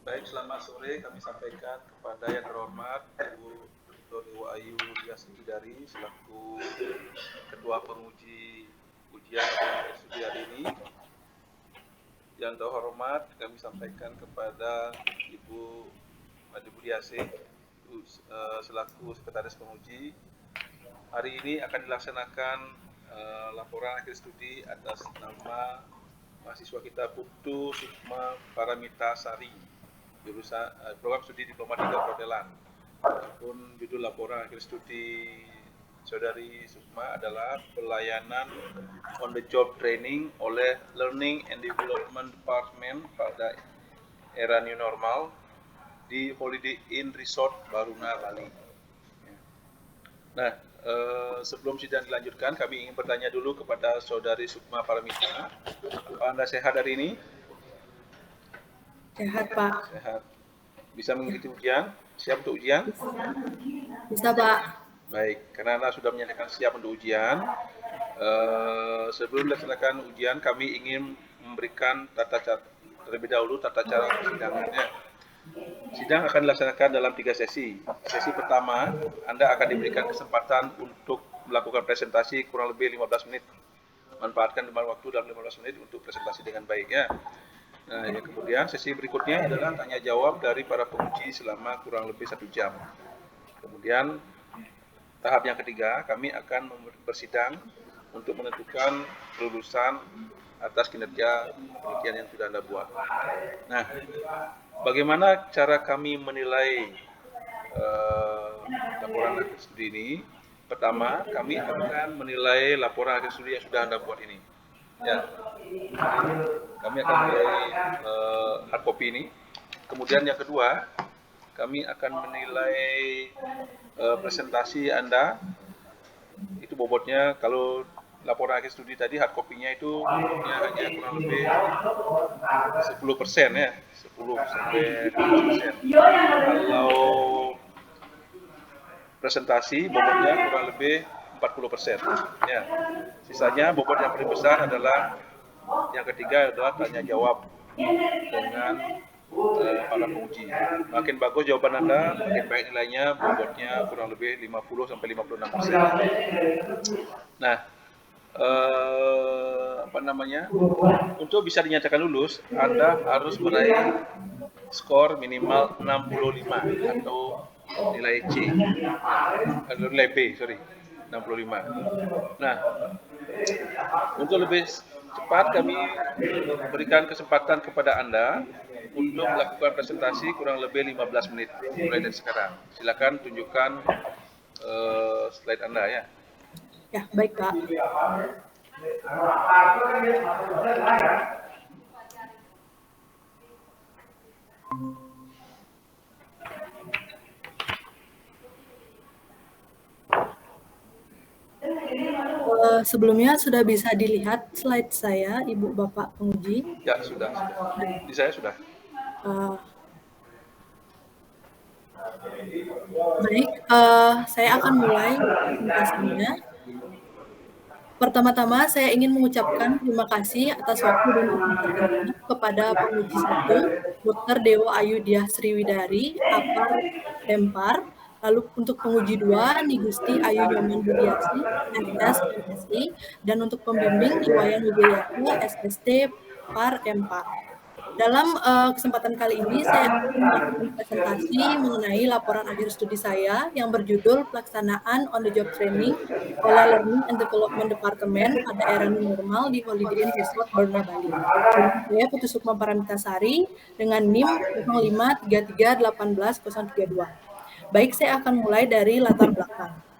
Baik, selamat sore. Kami sampaikan kepada yang terhormat Ibu Dr. Dewa Ayu Dias Dari selaku Ketua Penguji Ujian studi hari ini. Yang terhormat kami sampaikan kepada Ibu Made Budiase selaku Sekretaris Penguji. Hari ini akan dilaksanakan laporan akhir studi atas nama mahasiswa kita Putu Sukma Paramita Sari, jurusan program studi Diploma 3 Perhotelan. Adapun judul laporan akhir studi Saudari Sukma adalah pelayanan on the job training oleh Learning and Development Department pada era new normal di Holiday Inn Resort Baruna, Bali. Nah, sebelum sidang dilanjutkan, kami ingin bertanya dulu kepada Saudari Sukma Paramita. Apa Anda sehat hari ini? Sehat, Pak. Sehat. Bisa mengikuti ujian? Siap untuk ujian? Bisa, Pak. Baik, karena Anda sudah menyatakan siap untuk ujian, sebelum dilaksanakan ujian, kami ingin memberikan terlebih dahulu tata cara sidangnya. Sidang akan dilaksanakan dalam 3 sesi. Sesi pertama, Anda akan diberikan kesempatan untuk melakukan presentasi kurang lebih 15 menit. Manfaatkan waktu dalam 15 menit untuk presentasi dengan baik ya. Nah, yang kemudian sesi berikutnya adalah tanya jawab dari para penguji selama kurang lebih 1 jam. Kemudian tahap yang ketiga, kami akan bersidang untuk menentukan kelulusan atas kinerja penelitian yang sudah Anda buat. Nah, bagaimana cara kami menilai laporan akhir studi ini? Pertama, kami akan menilai laporan akhir studi yang sudah Anda buat ini. Ya, kami akan menilai hard copy ini. Kemudian yang kedua, kami akan menilai presentasi Anda. Itu bobotnya, kalau laporan akhir studi tadi hard copy-nya itu bobotnya hanya kurang lebih 10% ya, 10-15%. Kalau presentasi bobotnya kurang lebih 40%. Ya. Sisanya bobot yang paling besar adalah yang ketiga adalah tanya jawab dengan para penguji. Makin bagus jawaban Anda, makin baik nilainya, bobotnya kurang lebih 50-56%. Nah, untuk bisa dinyatakan lulus, Anda harus meraih skor minimal 65 atau nilai C, nilai B, 65. Nah, untuk lebih cepat kami berikan kesempatan kepada Anda untuk melakukan presentasi kurang lebih 15 menit mulai dari sekarang. Silakan tunjukkan slide Anda ya. Ya, baik, Pak. Sebelumnya sudah bisa dilihat slide saya, Ibu Bapak penguji? Ya, sudah. Di saya sudah. Baik, saya akan mulai presentasinya. Pertama-tama saya ingin mengucapkan terima kasih atas waktu dan kesempatannya kepada penguji 1, Dr. Dewa Ayu Dias Sriwidari, APAR Empar, lalu untuk penguji 2, Nigusti Ayu Nyoman Budiasi, SS MSI, dan untuk pembimbing Niwayan Wijayati, SST PAR Empar. Dalam kesempatan kali ini saya akan melakukan presentasi mengenai laporan akhir studi saya yang berjudul Pelaksanaan on the Job Training oleh Learning and Development Department pada era new normal di Holiday Inn Resort Baruna, Bali. Saya Putu Sukma Paramita Sari dengan NIM 0533181032. Baik, saya akan mulai dari latar belakang.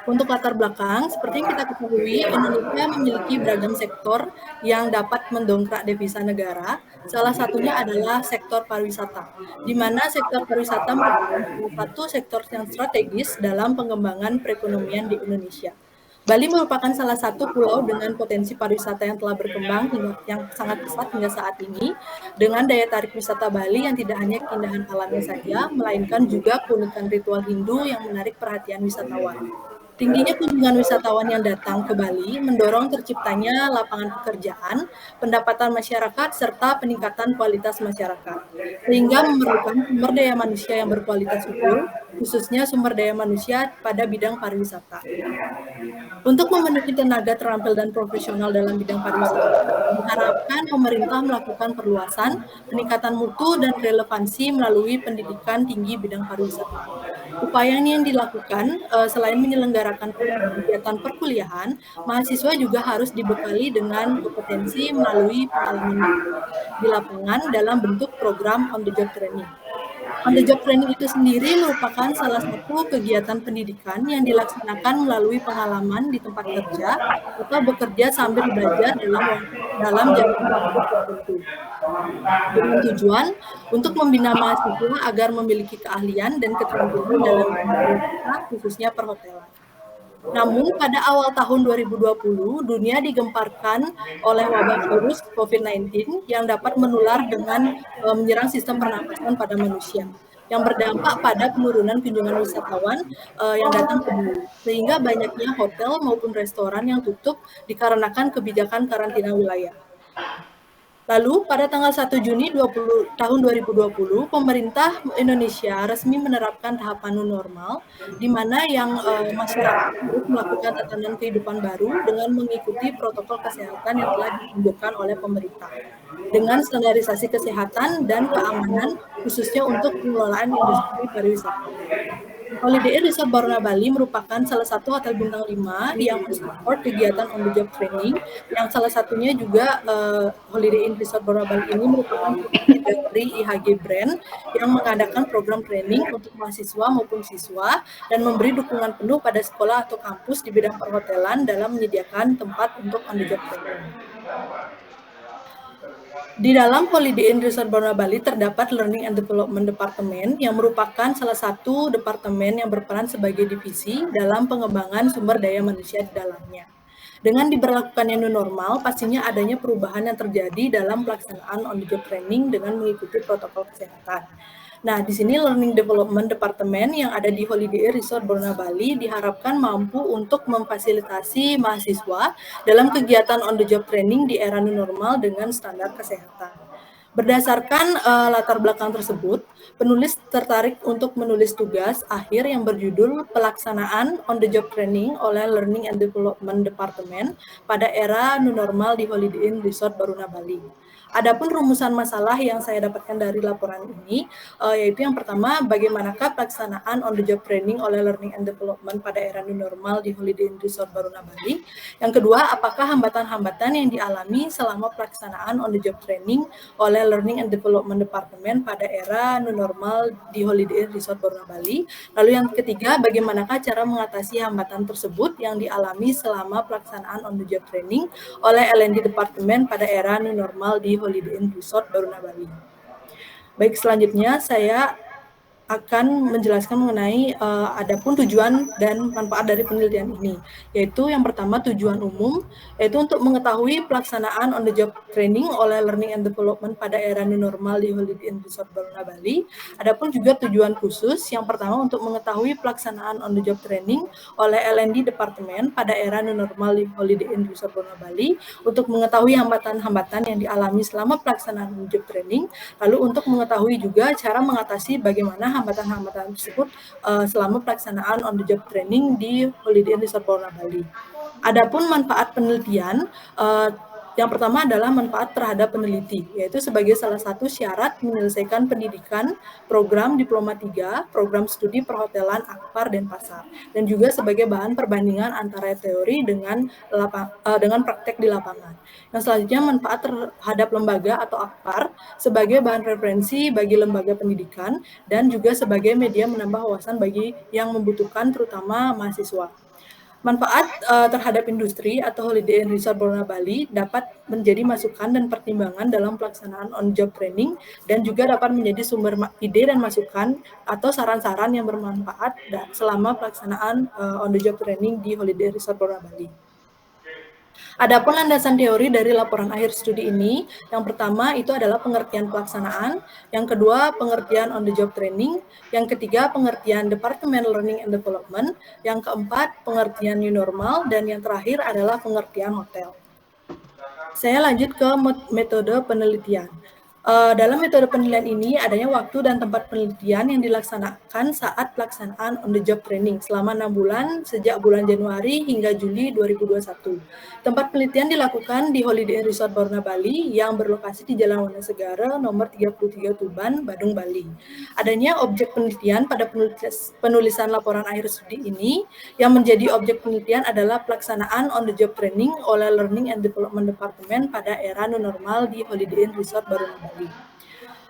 Untuk latar belakang, seperti yang kita ketahui, Indonesia memiliki beragam sektor yang dapat mendongkrak devisa negara. Salah satunya adalah sektor pariwisata, di mana sektor pariwisata merupakan salah satu sektor yang strategis dalam pengembangan perekonomian di Indonesia. Bali merupakan salah satu pulau dengan potensi pariwisata yang telah berkembang yang sangat pesat hingga saat ini, dengan daya tarik wisata Bali yang tidak hanya keindahan alamnya saja, melainkan juga keunikan ritual Hindu yang menarik perhatian wisatawan. Tingginya kunjungan wisatawan yang datang ke Bali mendorong terciptanya lapangan pekerjaan, pendapatan masyarakat, serta peningkatan kualitas masyarakat, sehingga memerlukan sumber daya manusia yang berkualitas unggul, khususnya sumber daya manusia pada bidang pariwisata. Untuk memenuhi tenaga terampil dan profesional dalam bidang pariwisata, diharapkan pemerintah melakukan perluasan, peningkatan mutu, dan relevansi melalui pendidikan tinggi bidang pariwisata. Upaya ini yang dilakukan, selain menyelenggarakan kegiatan perkuliahan, mahasiswa juga harus dibekali dengan kompetensi melalui pengalaman nyata di lapangan dalam bentuk program on the job training. On the job training itu sendiri merupakan salah satu kegiatan pendidikan yang dilaksanakan melalui pengalaman di tempat kerja atau bekerja sambil belajar dalam jangka waktu tertentu, dengan tujuan untuk membina mahasiswa agar memiliki keahlian dan keterampilan dalam bidang pariwisata, khususnya perhotelan. Namun pada awal tahun 2020, dunia digemparkan oleh wabah virus COVID-19 yang dapat menular dengan menyerang sistem pernapasan pada manusia, yang berdampak pada penurunan kunjungan wisatawan yang datang ke Bali, sehingga banyaknya hotel maupun restoran yang tutup dikarenakan kebijakan karantina wilayah. Lalu pada tanggal 1 Juni tahun 2020, pemerintah Indonesia resmi menerapkan tahapan new normal, di mana yang masyarakat harus melakukan tatanan kehidupan baru dengan mengikuti protokol kesehatan yang telah dianjurkan oleh pemerintah, dengan standarisasi kesehatan dan keamanan khususnya untuk pengelolaan industri pariwisata. Holiday Inn Resort Baruna Bali merupakan salah satu hotel bintang 5 yang mensupport kegiatan on the job training, yang salah satunya juga Holiday Inn Resort Baruna Bali ini merupakan subsidi dari IHG Brand yang mengadakan program training untuk mahasiswa maupun siswa dan memberi dukungan penuh pada sekolah atau kampus di bidang perhotelan dalam menyediakan tempat untuk on the job training. Di dalam Holiday Inn Resort Baruna Bali terdapat Learning and Development Department yang merupakan salah satu departemen yang berperan sebagai divisi dalam pengembangan sumber daya manusia di dalamnya. Dengan diberlakukannya new normal, pastinya adanya perubahan yang terjadi dalam pelaksanaan on the job training dengan mengikuti protokol kesehatan. Nah, di sini Learning Development Department yang ada di Holiday Inn Resort Baruna Bali diharapkan mampu untuk memfasilitasi mahasiswa dalam kegiatan on the job training di era new normal dengan standar kesehatan. Berdasarkan latar belakang tersebut, penulis tertarik untuk menulis tugas akhir yang berjudul Pelaksanaan on the Job Training oleh Learning and Development Department pada era new normal di Holiday Inn Resort Baruna Bali. Adapun rumusan masalah yang saya dapatkan dari laporan ini, yaitu yang pertama, bagaimanakah pelaksanaan on the job training oleh Learning and Development pada era new normal di Holiday Inn Resort Baruna Bali. Yang kedua, apakah hambatan-hambatan yang dialami selama pelaksanaan on the job training oleh Learning and Development Department pada era new normal di Holiday Inn Resort Baruna Bali. Lalu yang ketiga, bagaimanakah cara mengatasi hambatan tersebut yang dialami selama pelaksanaan on the job training oleh L&D Department pada era new normal di Holiday Inn Resort Baruna Bali. Baik, selanjutnya saya akan menjelaskan mengenai adapun tujuan dan manfaat dari penelitian ini, yaitu yang pertama tujuan umum, yaitu untuk mengetahui pelaksanaan on the job training oleh Learning and Development pada era new normal di Holiday Inn Resort Baruna Bali. Adapun juga tujuan khusus, yang pertama untuk mengetahui pelaksanaan on the job training oleh L&D Department pada era new normal di Holiday Inn Resort Baruna Bali, untuk mengetahui hambatan-hambatan yang dialami selama pelaksanaan on the job training, lalu untuk mengetahui juga cara mengatasi bagaimana hambatan-hambatan tersebut selama pelaksanaan on the job training di Holiday Inn Resort Baruna Bali. Adapun manfaat penelitian, yang pertama adalah manfaat terhadap peneliti, yaitu sebagai salah satu syarat menyelesaikan pendidikan program Diploma 3, program studi perhotelan Akpar Denpasar, dan juga sebagai bahan perbandingan antara teori dengan praktek di lapangan. Yang selanjutnya, manfaat terhadap lembaga atau Akpar sebagai bahan referensi bagi lembaga pendidikan dan juga sebagai media menambah wawasan bagi yang membutuhkan, terutama mahasiswa. Manfaat terhadap industri atau Holiday Inn Resort Baruna Bali dapat menjadi masukan dan pertimbangan dalam pelaksanaan on-job training dan juga dapat menjadi sumber ide dan masukan atau saran-saran yang bermanfaat selama pelaksanaan on-the-job training di Holiday Inn Resort Baruna Bali. Adapun landasan teori dari laporan akhir studi ini, yang pertama itu adalah pengertian pelaksanaan, yang kedua pengertian on the job training, yang ketiga pengertian Departemen Learning and Development, yang keempat pengertian new normal, dan yang terakhir adalah pengertian hotel. Saya lanjut ke metode penelitian. Dalam metode penelitian ini adanya waktu dan tempat penelitian yang dilaksanakan saat pelaksanaan on the job training selama 6 bulan sejak bulan Januari hingga Juli 2021. Tempat penelitian dilakukan di Holiday Inn Resort Baruna Bali yang berlokasi di Jalan Wonosegara nomor 33 Tuban, Badung, Bali. Adanya objek penelitian pada penulisan laporan akhir studi ini yang menjadi objek penelitian adalah pelaksanaan on the job training oleh Learning and Development Department pada era new normal di Holiday Inn Resort Baruna Bali.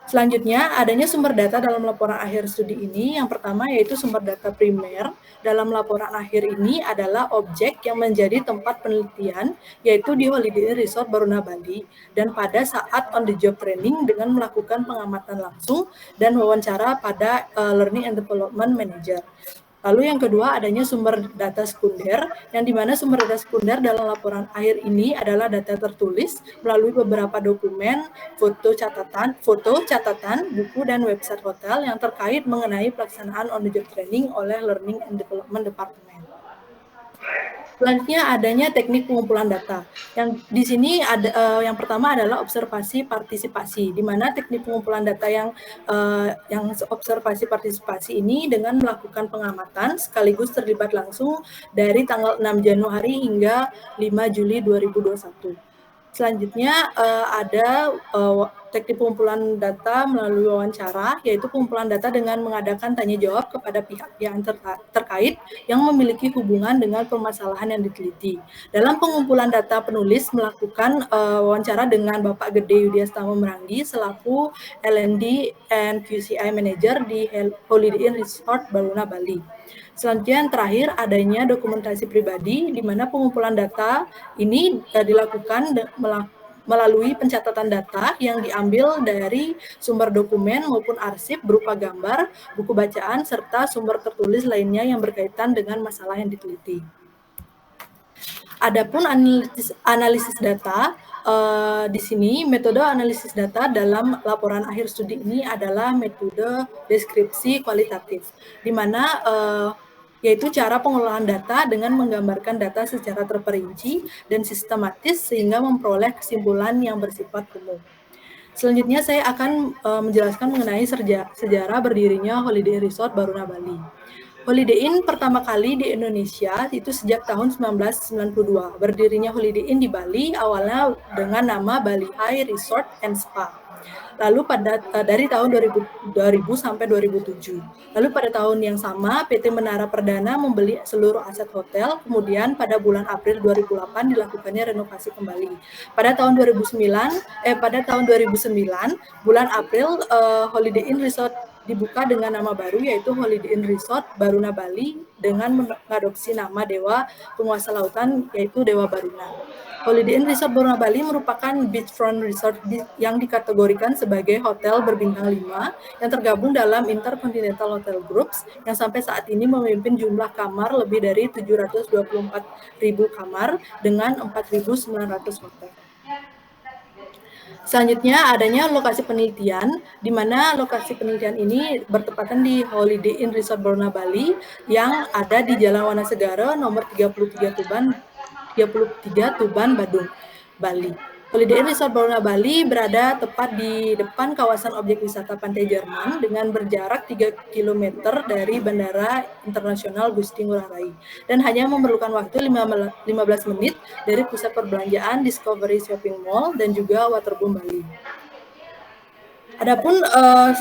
Selanjutnya, adanya sumber data dalam laporan akhir studi ini. Yang pertama yaitu sumber data primer. Dalam laporan akhir ini adalah objek yang menjadi tempat penelitian, yaitu di Holiday Inn Resort Baruna Bali. Dan pada saat on the job training dengan melakukan pengamatan langsung dan wawancara pada Learning and Development Manager. Lalu yang kedua adanya sumber data sekunder, yang dimana sumber data sekunder dalam laporan akhir ini adalah data tertulis melalui beberapa dokumen, foto, catatan, buku, dan website hotel yang terkait mengenai pelaksanaan on the job training oleh Learning and Development Department. Selanjutnya adanya teknik pengumpulan data. Yang di sini ada yang pertama adalah observasi partisipasi, di mana teknik pengumpulan data yang observasi partisipasi ini dengan melakukan pengamatan sekaligus terlibat langsung dari tanggal 6 Januari hingga 5 Juli 2021. Selanjutnya ada teknik pengumpulan data melalui wawancara, yaitu pengumpulan data dengan mengadakan tanya jawab kepada pihak yang terkait yang memiliki hubungan dengan permasalahan yang diteliti. Dalam pengumpulan data, penulis melakukan wawancara dengan Bapak Gede Yudiastama Meranggi selaku L&D and QCI Manager di Holiday Inn Resort Baruna Bali. Selanjutnya yang terakhir adanya dokumentasi pribadi, di mana pengumpulan data ini dilakukan melalui pencatatan data yang diambil dari sumber dokumen maupun arsip berupa gambar, buku bacaan, serta sumber tertulis lainnya yang berkaitan dengan masalah yang diteliti. Adapun analisis data, di sini metode analisis data dalam laporan akhir studi ini adalah metode deskripsi kualitatif, di mana yaitu cara pengolahan data dengan menggambarkan data secara terperinci dan sistematis sehingga memperoleh kesimpulan yang bersifat umum. Selanjutnya saya akan menjelaskan mengenai sejarah berdirinya Holiday Inn Resort Baruna Bali. Holiday Inn pertama kali di Indonesia itu sejak tahun 1992. Berdirinya Holiday Inn di Bali awalnya dengan nama Bali High Resort and Spa. Lalu dari tahun 2000 sampai 2007. Lalu pada tahun yang sama PT Menara Perdana membeli seluruh aset hotel, kemudian pada bulan April 2008 dilakukannya renovasi kembali. Pada tahun 2009 bulan April Holiday Inn Resort dibuka dengan nama baru yaitu Holiday Inn Resort Baruna Bali dengan mengadopsi nama dewa penguasa lautan yaitu Dewa Baruna. Holiday Inn Resort Baruna Bali merupakan beachfront resort yang dikategorikan sebagai hotel berbintang 5 yang tergabung dalam Intercontinental Hotel Groups yang sampai saat ini memimpin jumlah kamar lebih dari 724.000 kamar dengan 4.900 hotel. Selanjutnya adanya lokasi penelitian, di mana lokasi penelitian ini bertepatan di Holiday Inn Resort Baruna Bali yang ada di Jalan Wonosegara nomor 33 Tuban, Badung, Bali. Holiday Inn Resort Baruna Bali berada tepat di depan kawasan objek wisata Pantai Jerman dengan berjarak 3 km dari Bandara Internasional Gusti Ngurah Rai dan hanya memerlukan waktu 15 menit dari pusat perbelanjaan Discovery Shopping Mall dan juga Waterboom Bali. Adapun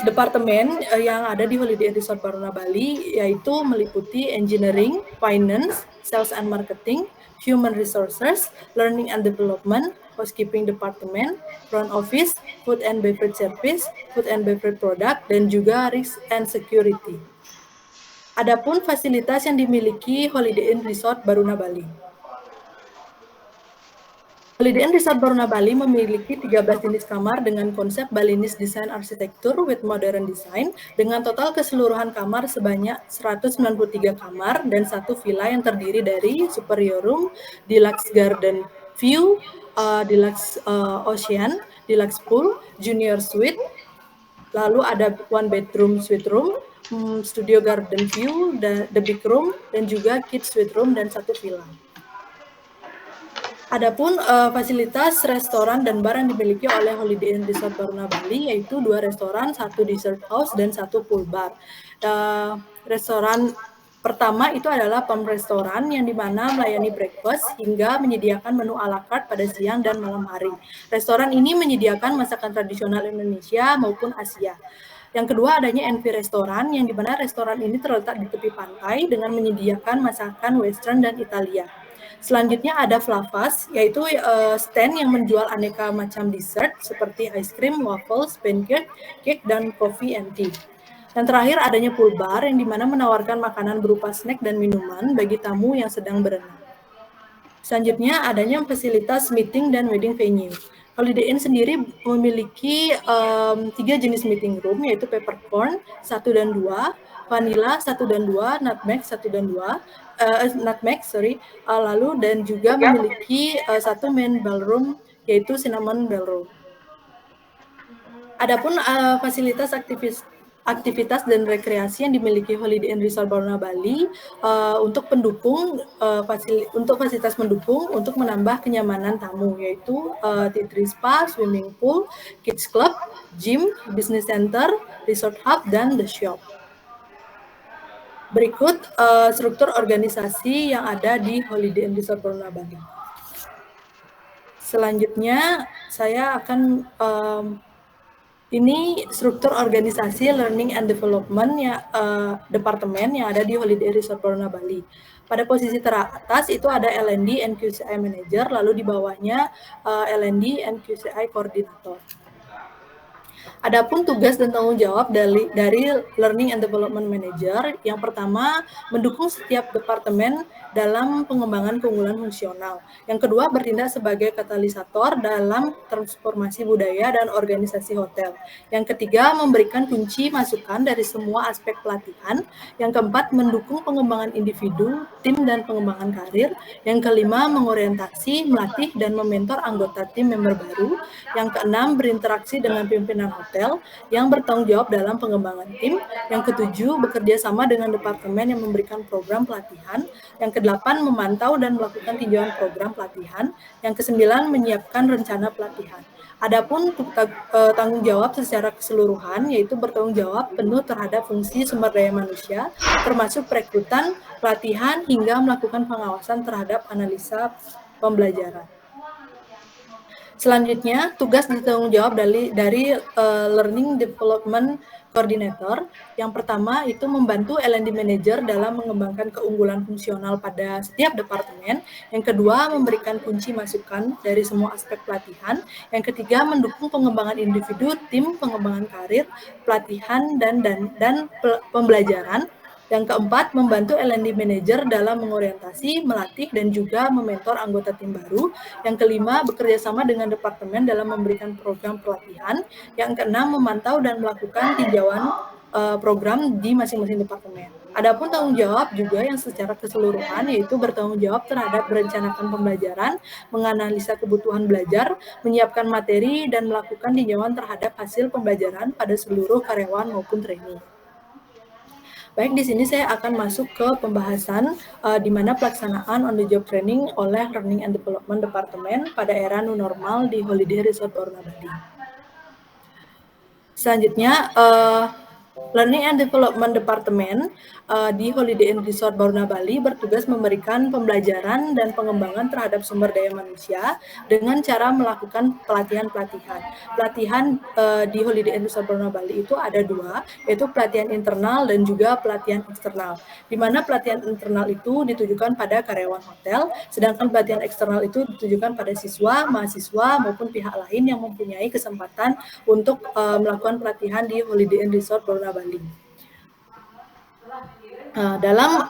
departemen yang ada di Holiday Inn Resort Baruna Bali yaitu meliputi Engineering, Finance, Sales and Marketing, Human Resources, Learning and Development, Housekeeping Department, Front Office, Food and Beverage Service, Food and Beverage Product, dan juga Risk and Security. Adapun fasilitas yang dimiliki Holiday Inn Resort Baruna Bali. Holiday Inn Resort Baruna Bali memiliki 13 jenis kamar dengan konsep Balinese Design Architecture with Modern Design dengan total keseluruhan kamar sebanyak 193 kamar dan satu villa yang terdiri dari Superior Room, Deluxe Garden view, deluxe ocean, deluxe pool, junior suite, lalu ada one bedroom suite room, studio garden view, the big room, dan juga kids suite room dan satu villa. Adapun fasilitas restoran dan bar yang dimiliki oleh Holiday Inn Resort Baruna Bali yaitu 2 restoran, 1 dessert house, dan 1 pool bar. Restoran pertama itu adalah Palm Restoran yang dimana melayani breakfast hingga menyediakan menu ala carte pada siang dan malam hari. Restoran ini menyediakan masakan tradisional Indonesia maupun Asia. Yang kedua adanya NV Restoran yang dimana restoran ini terletak di tepi pantai dengan menyediakan masakan Western dan Italia. Selanjutnya ada Flavas, yaitu stand yang menjual aneka macam dessert seperti ice cream, waffles, pancake, cake, dan coffee and tea. Dan terakhir adanya pool bar yang dimana menawarkan makanan berupa snack dan minuman bagi tamu yang sedang berenang. Selanjutnya adanya fasilitas meeting dan wedding venue. Holiday Inn sendiri memiliki 3 jenis meeting room yaitu peppercorn 1 dan 2, vanilla 1 dan 2, nutmeg 1 dan 2, lalu dan juga memiliki 1 main ballroom yaitu cinnamon ballroom. Adapun fasilitas aktivitas dan rekreasi yang dimiliki Holiday Inn Resort Baruna Bali untuk fasilitas mendukung untuk menambah kenyamanan tamu yaitu tea tree spa, swimming pool, kids club, gym, business center, resort hub, dan the shop. Berikut struktur organisasi yang ada di Holiday Inn Resort Baruna Bali. Selanjutnya saya akan ini struktur organisasi Learning and Development departemen yang ada di Holiday Resort Baruna Bali. Pada posisi teratas itu ada L&D and QCI Manager, lalu di bawahnya L&D and QCI Coordinator. Adapun tugas dan tanggung jawab dari Learning and Development Manager, yang pertama mendukung setiap departemen dalam pengembangan keunggulan fungsional. Yang kedua bertindak sebagai katalisator dalam transformasi budaya dan organisasi hotel. Yang ketiga memberikan kunci masukan dari semua aspek pelatihan. Yang keempat mendukung pengembangan individu, tim, dan pengembangan karir. Yang kelima mengorientasi, melatih, dan mementor anggota tim member baru. Yang keenam berinteraksi dengan pimpinan hotel yang bertanggung jawab dalam pengembangan tim. Yang ketujuh, bekerja sama dengan departemen yang memberikan program pelatihan. Yang kedelapan, memantau dan melakukan tinjauan program pelatihan. Yang kesembilan, menyiapkan rencana pelatihan. Adapun tanggung jawab secara keseluruhan yaitu bertanggung jawab penuh terhadap fungsi sumber daya manusia, termasuk perekrutan, pelatihan, hingga melakukan pengawasan terhadap analisa pembelajaran. Selanjutnya, tugas dan tanggung jawab dari Learning Development Coordinator. Yang pertama itu membantu L&D Manager dalam mengembangkan keunggulan fungsional pada setiap departemen. Yang kedua, memberikan kunci masukan dari semua aspek pelatihan. Yang ketiga, mendukung pengembangan individu, tim, pengembangan karir, pelatihan, dan pembelajaran. Yang keempat, membantu L&D Manager dalam mengorientasi, melatih, dan juga mementor anggota tim baru. Yang kelima, bekerja sama dengan departemen dalam memberikan program pelatihan. Yang keenam, memantau dan melakukan tinjauan program di masing-masing departemen. Adapun tanggung jawab juga yang secara keseluruhan yaitu bertanggung jawab terhadap merencanakan pembelajaran, menganalisa kebutuhan belajar, menyiapkan materi, dan melakukan tinjauan terhadap hasil pembelajaran pada seluruh karyawan maupun trainee. Baik, di sini saya akan masuk ke pembahasan di mana pelaksanaan on the job training oleh Learning and Development Department pada era new normal di Holiday Resort Baruna Bali. Selanjutnya, Learning and Development Department di Holiday Inn Resort Baruna Bali bertugas memberikan pembelajaran dan pengembangan terhadap sumber daya manusia dengan cara melakukan pelatihan-pelatihan. Pelatihan di Holiday Inn Resort Baruna Bali itu ada dua, yaitu pelatihan internal dan juga pelatihan eksternal. Di mana pelatihan internal itu ditujukan pada karyawan hotel, sedangkan pelatihan eksternal itu ditujukan pada siswa, mahasiswa, maupun pihak lain yang mempunyai kesempatan untuk melakukan pelatihan di Holiday Inn Resort Baruna Bali. Dalam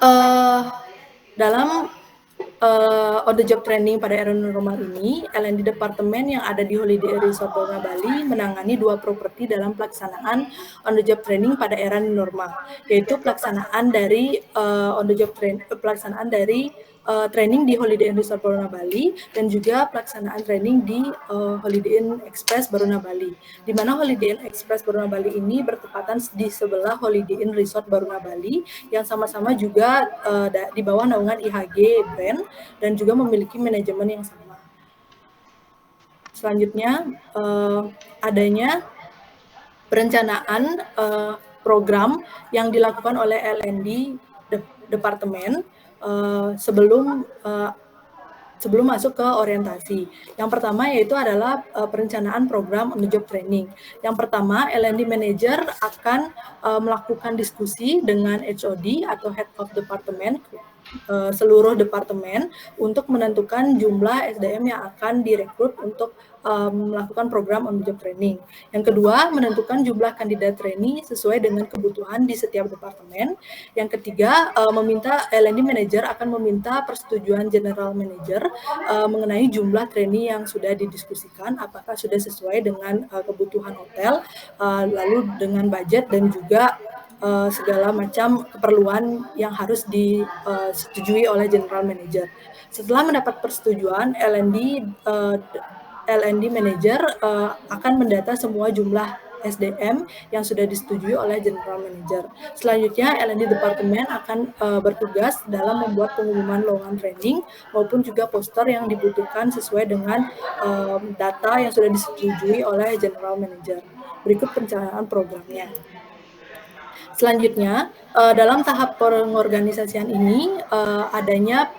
on the job training pada era normal ini, L&D Departemen yang ada di Holiday Inn Resort Baruna Bali menangani dua properti dalam pelaksanaan on the job training pada era normal, yaitu pelaksanaan dari training di Holiday Inn Resort Baruna Bali dan juga pelaksanaan training di Holiday Inn Express Baruna Bali. Di mana Holiday Inn Express Baruna Bali ini bertepatan di sebelah Holiday Inn Resort Baruna Bali yang sama-sama juga di bawah naungan IHG Brand dan juga memiliki manajemen yang sama. Selanjutnya adanya perencanaan program yang dilakukan oleh L&D Departemen sebelum masuk ke orientasi. Yang pertama yaitu adalah perencanaan program on the job training. Yang pertama, L&D Manager akan melakukan diskusi dengan HOD atau Head of Department seluruh departemen untuk menentukan jumlah SDM yang akan direkrut untuk melakukan program on the job training. Yang kedua, menentukan jumlah kandidat trainee sesuai dengan kebutuhan di setiap departemen. Yang ketiga, L&D Manager akan meminta persetujuan General Manager mengenai jumlah trainee yang sudah didiskusikan, apakah sudah sesuai dengan kebutuhan hotel, lalu dengan budget dan juga segala macam keperluan yang harus disetujui oleh General Manager. Setelah mendapat persetujuan, L&D Manager akan mendata semua jumlah SDM yang sudah disetujui oleh General Manager. Selanjutnya, L&D Departemen akan bertugas dalam membuat pengumuman lowongan training maupun juga poster yang dibutuhkan sesuai dengan data yang sudah disetujui oleh General Manager. Berikut perencanaan programnya. Selanjutnya, dalam tahap pengorganisasian ini,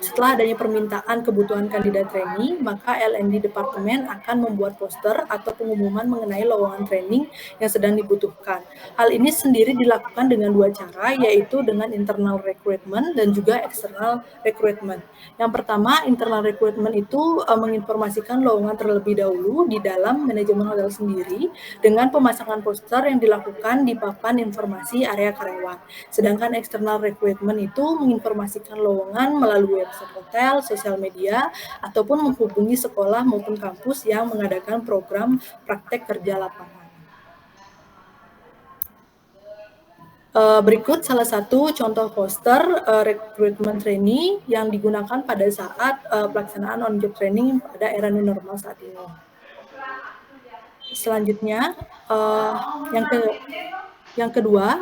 setelah adanya permintaan kebutuhan kandidat trainee, maka L&D Departemen akan membuat poster atau pengumuman mengenai lowongan training yang sedang dibutuhkan. Hal ini sendiri dilakukan dengan dua cara, yaitu dengan internal recruitment dan juga external recruitment. Yang pertama, internal recruitment itu menginformasikan lowongan terlebih dahulu di dalam manajemen hotel sendiri dengan pemasangan poster yang dilakukan di papan informasi area karyawan. Sedangkan external recruitment itu menginformasikan lowongan melalui website hotel, sosial media, ataupun menghubungi sekolah maupun kampus yang mengadakan program praktek kerja lapangan. Berikut salah satu contoh poster recruitment trainee yang digunakan pada saat pelaksanaan on-job training pada era new normal saat ini. Selanjutnya, yang ketiga,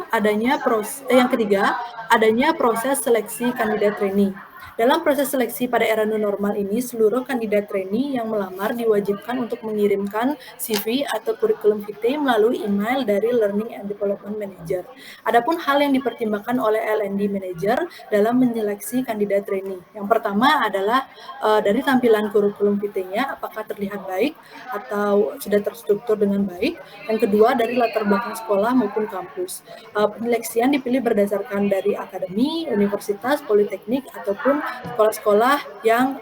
adanya proses seleksi kandidat trainee. Dalam proses seleksi pada era new normal ini, seluruh kandidat trainee yang melamar diwajibkan untuk mengirimkan CV atau kurikulum vitae melalui email dari Learning and Development Manager. Adapun hal yang dipertimbangkan oleh L&D Manager dalam menyeleksi kandidat trainee. Yang pertama adalah dari tampilan kurikulum vitae-nya, apakah terlihat baik atau sudah terstruktur dengan baik. Yang kedua, dari latar belakang sekolah maupun kampus. Penyeleksian dipilih berdasarkan dari akademi, universitas, politeknik, ataupun sekolah-sekolah yang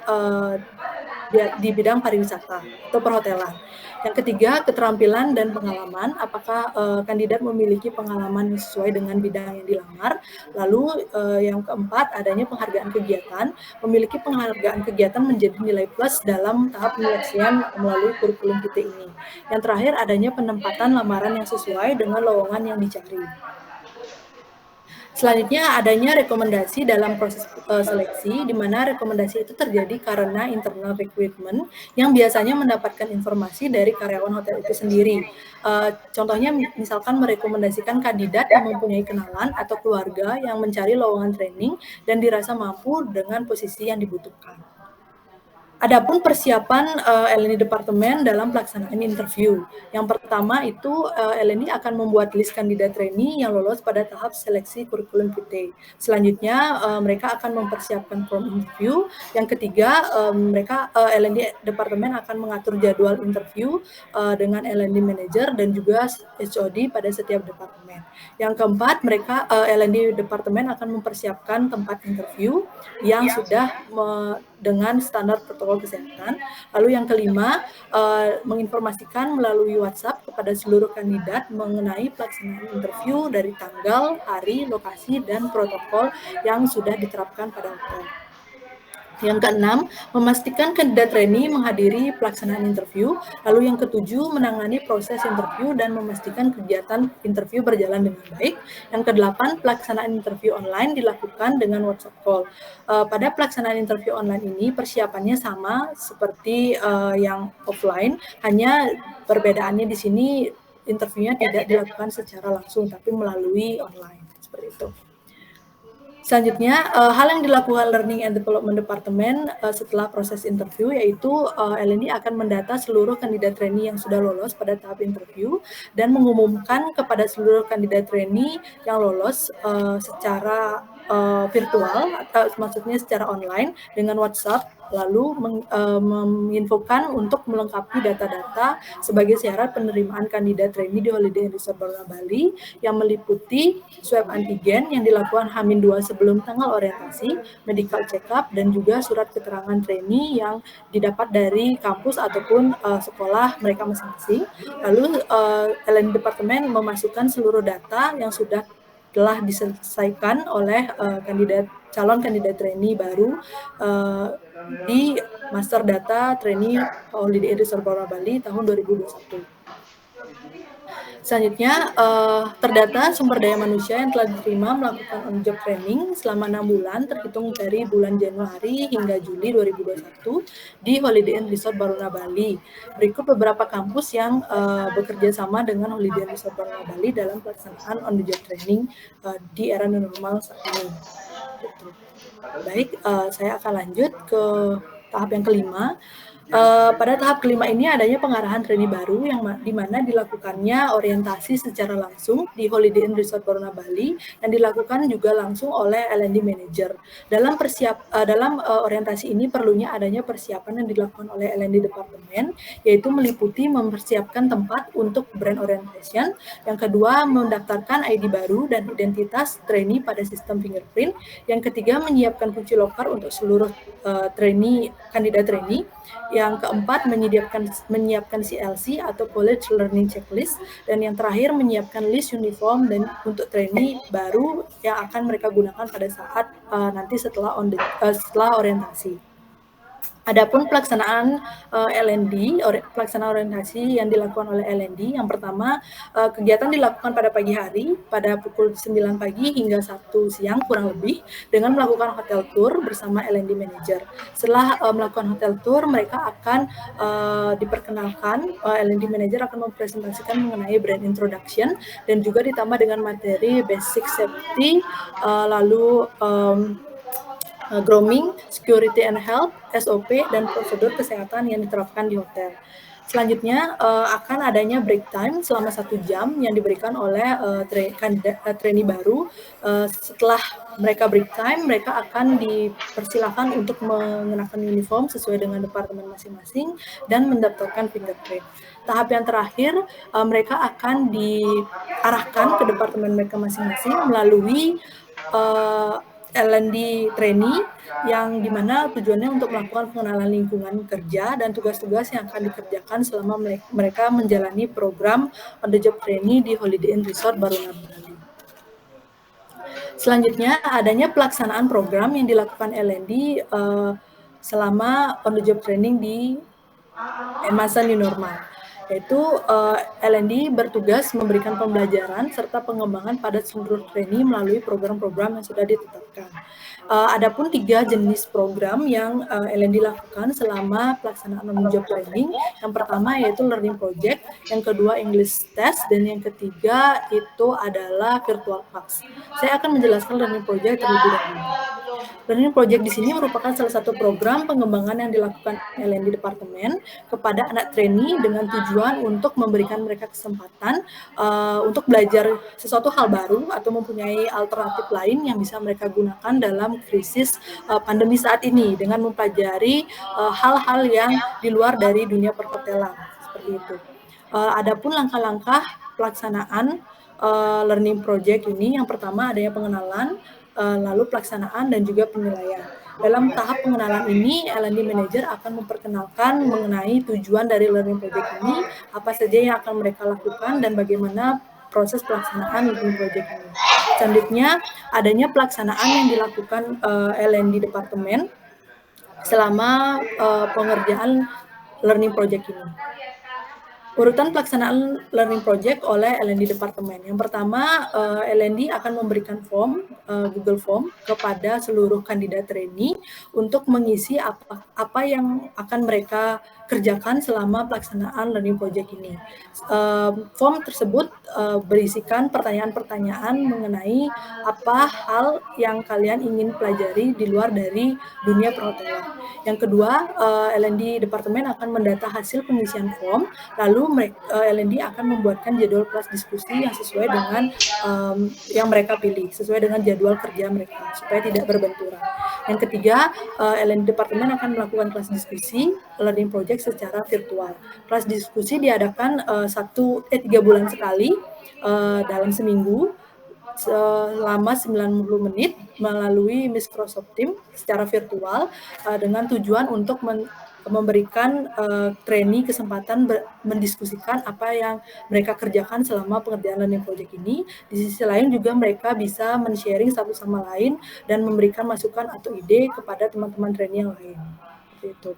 di bidang pariwisata atau perhotelan. Yang ketiga, keterampilan dan pengalaman. Apakah kandidat memiliki pengalaman yang sesuai dengan bidang yang dilamar. Lalu yang keempat, adanya penghargaan kegiatan. Memiliki penghargaan kegiatan menjadi nilai plus dalam tahap penyeleksian melalui kurikulum vitae ini. Yang terakhir, adanya penempatan lamaran yang sesuai dengan lowongan yang dicari. Selanjutnya, adanya rekomendasi dalam proses seleksi, di mana rekomendasi itu terjadi karena internal recruitment yang biasanya mendapatkan informasi dari karyawan hotel itu sendiri. Contohnya, misalkan merekomendasikan kandidat yang mempunyai kenalan atau keluarga yang mencari lowongan training dan dirasa mampu dengan posisi yang dibutuhkan. Adapun persiapan L&D Departemen dalam pelaksanaan interview. Yang pertama itu L&D akan membuat list kandidat trainee yang lolos pada tahap seleksi kurikulum vitae. Selanjutnya mereka akan mempersiapkan form interview. Yang ketiga, L&D Departemen akan mengatur jadwal interview dengan L&D Manager dan juga HOD pada setiap departemen. Yang keempat, L&D Departemen akan mempersiapkan tempat interview yang sudah dengan standar protokol kesehatan. Lalu yang kelima, menginformasikan melalui WhatsApp kepada seluruh kandidat mengenai pelaksanaan interview dari tanggal, hari, lokasi, dan protokol yang sudah diterapkan pada hotel. Yang keenam, memastikan kandidat trainee menghadiri pelaksanaan interview. Lalu yang ketujuh, menangani proses interview dan memastikan kegiatan interview berjalan dengan baik. Yang kedelapan, pelaksanaan interview online dilakukan dengan WhatsApp call. Pada pelaksanaan interview online ini persiapannya sama seperti yang offline, hanya perbedaannya di sini interviewnya tidak dilakukan secara langsung tapi melalui online, seperti itu. Selanjutnya, hal yang dilakukan Learning and Development Department setelah proses interview, yaitu L&D akan mendata seluruh kandidat trainee yang sudah lolos pada tahap interview dan mengumumkan kepada seluruh kandidat trainee yang lolos secara virtual, atau maksudnya secara online dengan WhatsApp, lalu menginfokan untuk melengkapi data-data sebagai syarat penerimaan kandidat trainee di Holiday Inn Resort Baruna Bali yang meliputi swab antigen yang dilakukan H-2 sebelum tanggal orientasi, medical check-up, dan juga surat keterangan trainee yang didapat dari kampus ataupun sekolah mereka masing-masing. Lalu L&D Departemen memasukkan seluruh data yang sudah telah diselesaikan oleh calon kandidat trainee baru di Master Data Trainee Holiday Inn Resort Baruna Bali tahun 2021. Selanjutnya, terdata sumber daya manusia yang telah diterima melakukan on-job training selama 6 bulan terhitung dari bulan Januari hingga Juli 2021 di Holiday Inn Resort Baruna Bali. Berikut beberapa kampus yang bekerja sama dengan Holiday Inn Resort Baruna Bali dalam pelaksanaan on-the-job training di era new normal saat ini. Gitu. Baik, saya akan lanjut ke tahap yang kelima. Pada tahap kelima ini adanya pengarahan trainee baru yang di mana dilakukannya orientasi secara langsung di Holiday Inn Resort Baruna Bali yang dilakukan juga langsung oleh L&D Manager. Dalam orientasi ini perlunya adanya persiapan yang dilakukan oleh L&D Departemen, yaitu meliputi mempersiapkan tempat untuk brand orientation, yang kedua mendaftarkan ID baru dan identitas trainee pada sistem fingerprint, yang ketiga menyiapkan kunci loker untuk seluruh kandidat trainee, yang keempat menyiapkan CLC atau College Learning Checklist, dan yang terakhir menyiapkan list uniform dan untuk trainee baru yang akan mereka gunakan pada saat nanti setelah orientasi. Adapun pelaksanaan pelaksanaan orientasi yang dilakukan oleh L&D, yang pertama kegiatan dilakukan pada pagi hari pada pukul 9 pagi hingga 1 siang kurang lebih dengan melakukan hotel tour bersama L&D Manager. Setelah melakukan hotel tour, mereka akan diperkenalkan, L&D Manager akan mempresentasikan mengenai brand introduction dan juga ditambah dengan materi basic safety, lalu grooming, security and health, SOP, dan prosedur kesehatan yang diterapkan di hotel. Selanjutnya akan adanya break time selama 1 jam yang diberikan oleh trainee baru. Setelah mereka break time, mereka akan dipersilakan untuk mengenakan uniform sesuai dengan departemen masing-masing dan mendaftarkan fingerprint. Tahap yang terakhir, mereka akan diarahkan ke departemen mereka masing-masing melalui L&D trainee yang dimana tujuannya untuk melakukan pengenalan lingkungan kerja dan tugas-tugas yang akan dikerjakan selama mereka menjalani program on the job trainee di Holiday Inn Resort Baruna Bali. Selanjutnya adanya pelaksanaan program yang dilakukan L&D selama on the job training di masa new normal, yaitu L&D bertugas memberikan pembelajaran serta pengembangan pada seluruh trainee melalui program-program yang sudah ditetapkan. Adapun 3 jenis program yang L&D lakukan selama pelaksanaan on-the-job training. Yang pertama yaitu learning project, yang kedua English test, dan yang ketiga itu adalah virtual class. Saya akan menjelaskan learning project terlebih dahulu. Learning project di sini merupakan salah satu program pengembangan yang dilakukan L&D Departemen kepada anak trainee dengan tujuan untuk memberikan mereka kesempatan untuk belajar sesuatu hal baru atau mempunyai alternatif lain yang bisa mereka gunakan dalam krisis pandemi saat ini dengan mempelajari hal-hal yang di luar dari dunia perhotelan, seperti itu. Adapun langkah-langkah pelaksanaan learning project ini, yang pertama adanya pengenalan, lalu pelaksanaan dan juga penilaian. Dalam tahap pengenalan ini, L&D Manager akan memperkenalkan mengenai tujuan dari learning project ini, apa saja yang akan mereka lakukan, dan bagaimana proses pelaksanaan learning project ini. Selanjutnya, adanya pelaksanaan yang dilakukan L&D Departemen selama pengerjaan learning project ini. Urutan pelaksanaan learning project oleh L&D Departemen. Yang pertama, L&D akan memberikan form, Google Form kepada seluruh kandidat trainee untuk mengisi apa yang akan mereka kerjakan selama pelaksanaan learning project ini. Form tersebut berisikan pertanyaan-pertanyaan mengenai apa hal yang kalian ingin pelajari di luar dari dunia perhotelan. Yang kedua, L&D Departemen akan mendata hasil pengisian form, lalu L&D akan membuatkan jadwal kelas diskusi yang sesuai dengan yang mereka pilih, sesuai dengan jadwal kerja mereka, supaya tidak berbenturan. Yang ketiga, L&D Departemen akan melakukan kelas diskusi learning project secara virtual. Kelas diskusi diadakan 3 bulan sekali dalam seminggu, selama 90 menit melalui Microsoft Teams secara virtual dengan tujuan untuk memberikan trainee kesempatan mendiskusikan apa yang mereka kerjakan selama pengerjaan learning project ini. Di sisi lain juga mereka bisa men-sharing satu sama lain dan memberikan masukan atau ide kepada teman-teman trainee yang lain. Seperti itu.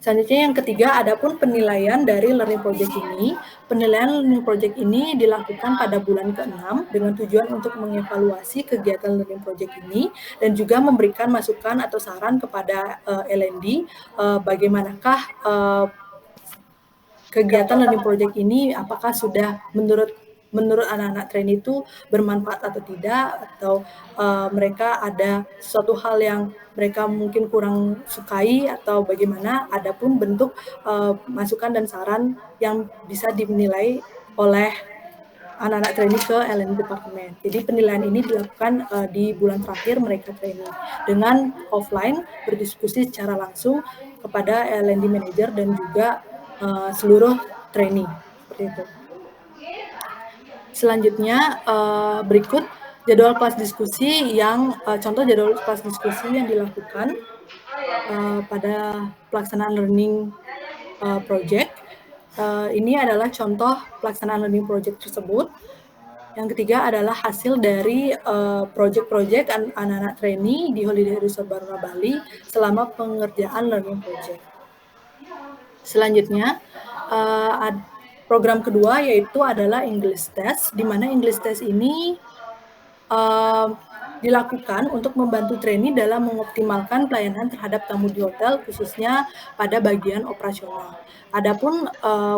Selanjutnya yang ketiga, adapun penilaian dari learning project ini. Penilaian learning project ini dilakukan pada bulan ke-6 dengan tujuan untuk mengevaluasi kegiatan learning project ini dan juga memberikan masukan atau saran kepada L&D bagaimanakah kegiatan learning project ini, apakah sudah menurut anak-anak trainee itu bermanfaat atau tidak, atau mereka ada suatu hal yang mereka mungkin kurang sukai atau bagaimana. Adapun bentuk masukan dan saran yang bisa dinilai oleh anak-anak trainee ke L&D Departemen. Jadi penilaian ini dilakukan di bulan terakhir mereka trainee dengan offline, berdiskusi secara langsung kepada L&D Manager dan juga seluruh trainee. Seperti itu. Selanjutnya berikut jadwal kelas diskusi yang contoh jadwal kelas diskusi yang dilakukan pada pelaksanaan learning project. Ini adalah contoh pelaksanaan learning project tersebut. Yang ketiga adalah hasil dari project-project anak-anak trainee di Holiday Resort Baruna Bali selama pengerjaan learning project. Selanjutnya, program kedua yaitu adalah English Test, di mana English Test ini dilakukan untuk membantu trainee dalam mengoptimalkan pelayanan terhadap tamu di hotel, khususnya pada bagian operasional. Adapun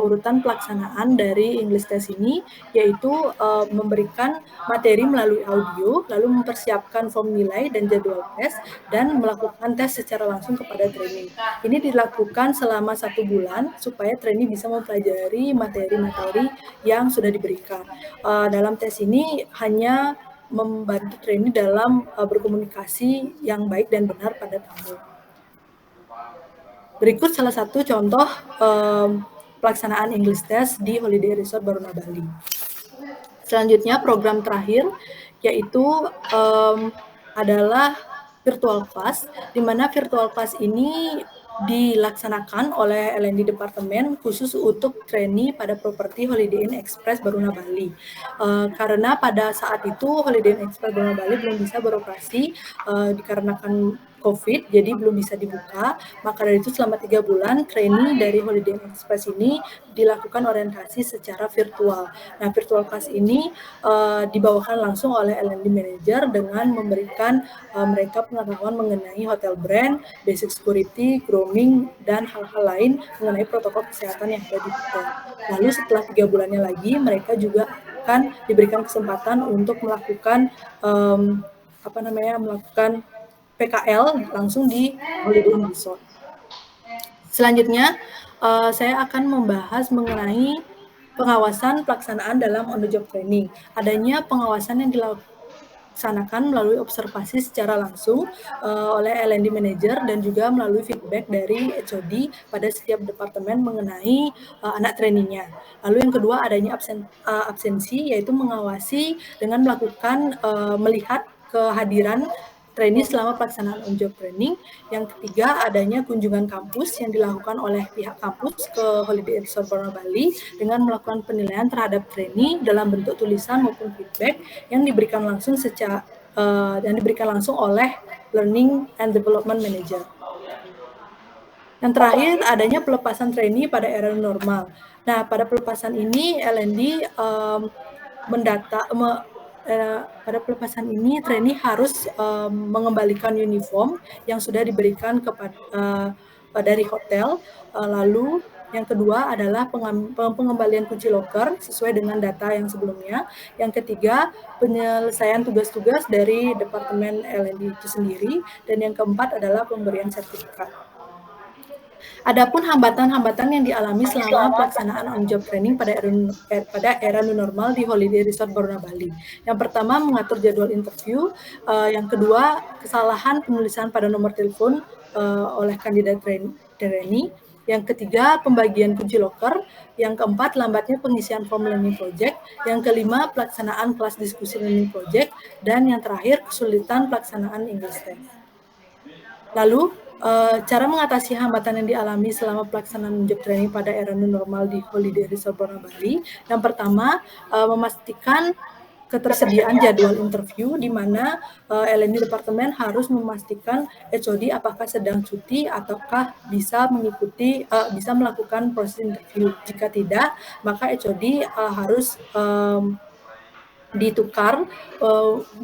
urutan pelaksanaan dari English Test ini yaitu memberikan materi melalui audio, lalu mempersiapkan form nilai dan jadwal tes, dan melakukan tes secara langsung kepada trainee. Ini dilakukan selama 1 bulan supaya trainee bisa mempelajari materi-materi yang sudah diberikan. Dalam tes ini hanya membantu trainee dalam berkomunikasi yang baik dan benar pada tamu. Berikut salah satu contoh pelaksanaan English Test di Holiday Resort Baruna Bali. Selanjutnya program terakhir yaitu adalah virtual class, di mana virtual class ini dilaksanakan oleh L&D Departemen khusus untuk trainee pada properti Holiday Inn Express Baruna Bali. Karena pada saat itu Holiday Inn Express Baruna Bali belum bisa beroperasi dikarenakan COVID, jadi belum bisa dibuka. Maka dari itu selama 3 bulan trainee dari Holiday Inn Express ini dilakukan orientasi secara virtual. Nah, virtual class ini dibawakan langsung oleh L&D Manager dengan memberikan mereka pengetahuan mengenai hotel brand, basic security, grooming, dan hal-hal lain mengenai protokol kesehatan yang ada di hotel. Lalu setelah 3 bulannya lagi, mereka juga akan diberikan kesempatan untuk melakukan melakukan PKL langsung di Holiday Inn Resort. Selanjutnya, saya akan membahas mengenai pengawasan pelaksanaan dalam on-the-job training. Adanya pengawasan yang dilaksanakan melalui observasi secara langsung oleh L&D Manager dan juga melalui feedback dari HOD pada setiap departemen mengenai anak trainee-nya. Lalu yang kedua adanya absensi, yaitu mengawasi dengan melakukan melihat kehadiran trainee selama pelaksanaan on-job training. Yang ketiga, adanya kunjungan kampus yang dilakukan oleh pihak kampus ke Holiday Resort Baruna Bali dengan melakukan penilaian terhadap trainee dalam bentuk tulisan maupun feedback yang diberikan langsung secara yang diberikan langsung oleh Learning and Development Manager. Yang terakhir, adanya pelepasan trainee pada era normal. Nah, pada pelepasan ini L&D pada pelepasan ini trainee harus mengembalikan uniform yang sudah diberikan dari hotel. Lalu yang kedua adalah pengembalian kunci loker sesuai dengan data yang sebelumnya. Yang ketiga, penyelesaian tugas-tugas dari Departemen L&D itu sendiri. Dan yang keempat adalah pemberian sertifikat. Adapun hambatan-hambatan yang dialami selama pelaksanaan on-job training pada era new normal di Holiday Resort Borneo Bali. Yang pertama, mengatur jadwal interview. Yang kedua, kesalahan penulisan pada nomor telepon oleh kandidat trainee. Yang ketiga, pembagian kunci loker. Yang keempat, lambatnya pengisian form learning project. Yang kelima, pelaksanaan kelas diskusi learning project. Dan yang terakhir, kesulitan pelaksanaan English test. Lalu, cara mengatasi hambatan yang dialami selama pelaksanaan job training pada era new normal di Holiday Resort Borneo Bali. Yang pertama, memastikan ketersediaan jadwal interview, di mana L&D Departemen harus memastikan HOD apakah sedang cuti ataukah bisa melakukan proses interview. Jika tidak, maka HOD harus ditukar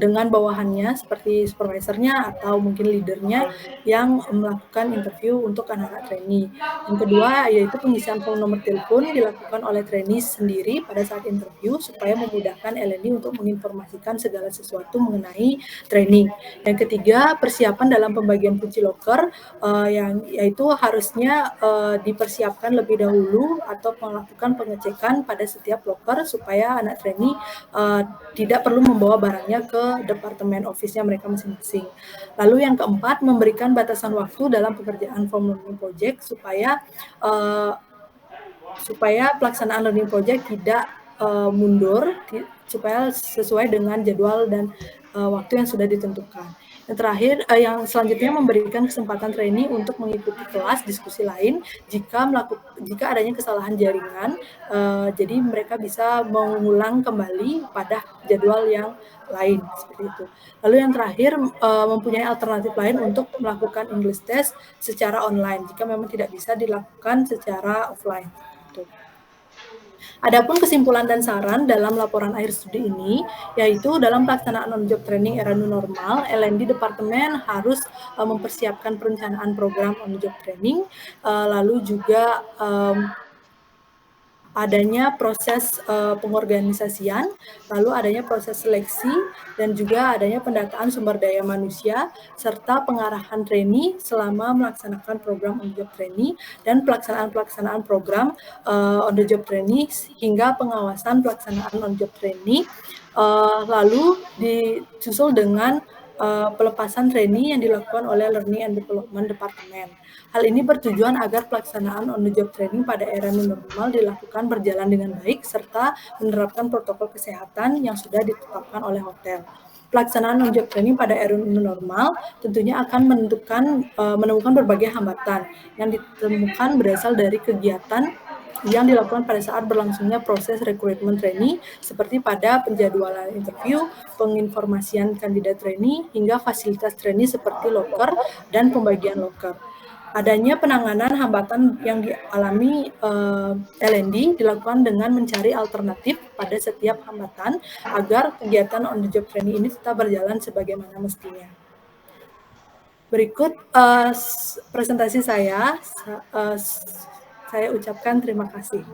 dengan bawahannya seperti supervisornya atau mungkin leadernya yang melakukan interview untuk anak-anak trainee. Yang kedua yaitu pengisian form nomor telepon dilakukan oleh trainee sendiri pada saat interview supaya memudahkan L&D untuk menginformasikan segala sesuatu mengenai training. Yang ketiga, persiapan dalam pembagian kunci loker yaitu harusnya dipersiapkan lebih dahulu atau melakukan pengecekan pada setiap loker supaya anak trainee tidak perlu membawa barangnya ke departemen office-nya mereka masing-masing. Lalu yang keempat, memberikan batasan waktu dalam pekerjaan form learning project supaya pelaksanaan learning project tidak mundur, supaya sesuai dengan jadwal dan waktu yang sudah ditentukan. Yang terakhir, yang selanjutnya memberikan kesempatan trainee untuk mengikuti kelas diskusi lain jika adanya kesalahan jaringan, jadi mereka bisa mengulang kembali pada jadwal yang lain seperti itu. Lalu yang terakhir, mempunyai alternatif lain untuk melakukan English test secara online jika memang tidak bisa dilakukan secara offline. Adapun kesimpulan dan saran dalam laporan akhir studi ini, yaitu dalam pelaksanaan on-job training era new normal, L&D Departemen harus mempersiapkan perencanaan program on-job training, lalu juga adanya proses pengorganisasian, lalu adanya proses seleksi, dan juga adanya pendataan sumber daya manusia, serta pengarahan trainee selama melaksanakan program on-the-job training, dan pelaksanaan program on-the-job training, hingga pengawasan pelaksanaan on-job training, lalu disusul dengan pelepasan trainee yang dilakukan oleh Learning and Development Departemen. Hal ini bertujuan agar pelaksanaan on-the-job training pada era new normal dilakukan berjalan dengan baik serta menerapkan protokol kesehatan yang sudah ditetapkan oleh hotel. Pelaksanaan on-job training pada era new normal tentunya akan menemukan berbagai hambatan yang ditemukan berasal dari kegiatan yang dilakukan pada saat berlangsungnya proses rekrutmen trainee, seperti pada penjadwalan interview, penginformasian kandidat trainee, hingga fasilitas trainee seperti loker dan pembagian loker. Adanya penanganan hambatan yang dialami L&D dilakukan dengan mencari alternatif pada setiap hambatan agar kegiatan on-the-job training ini tetap berjalan sebagaimana mestinya. Berikut presentasi saya ucapkan terima kasih.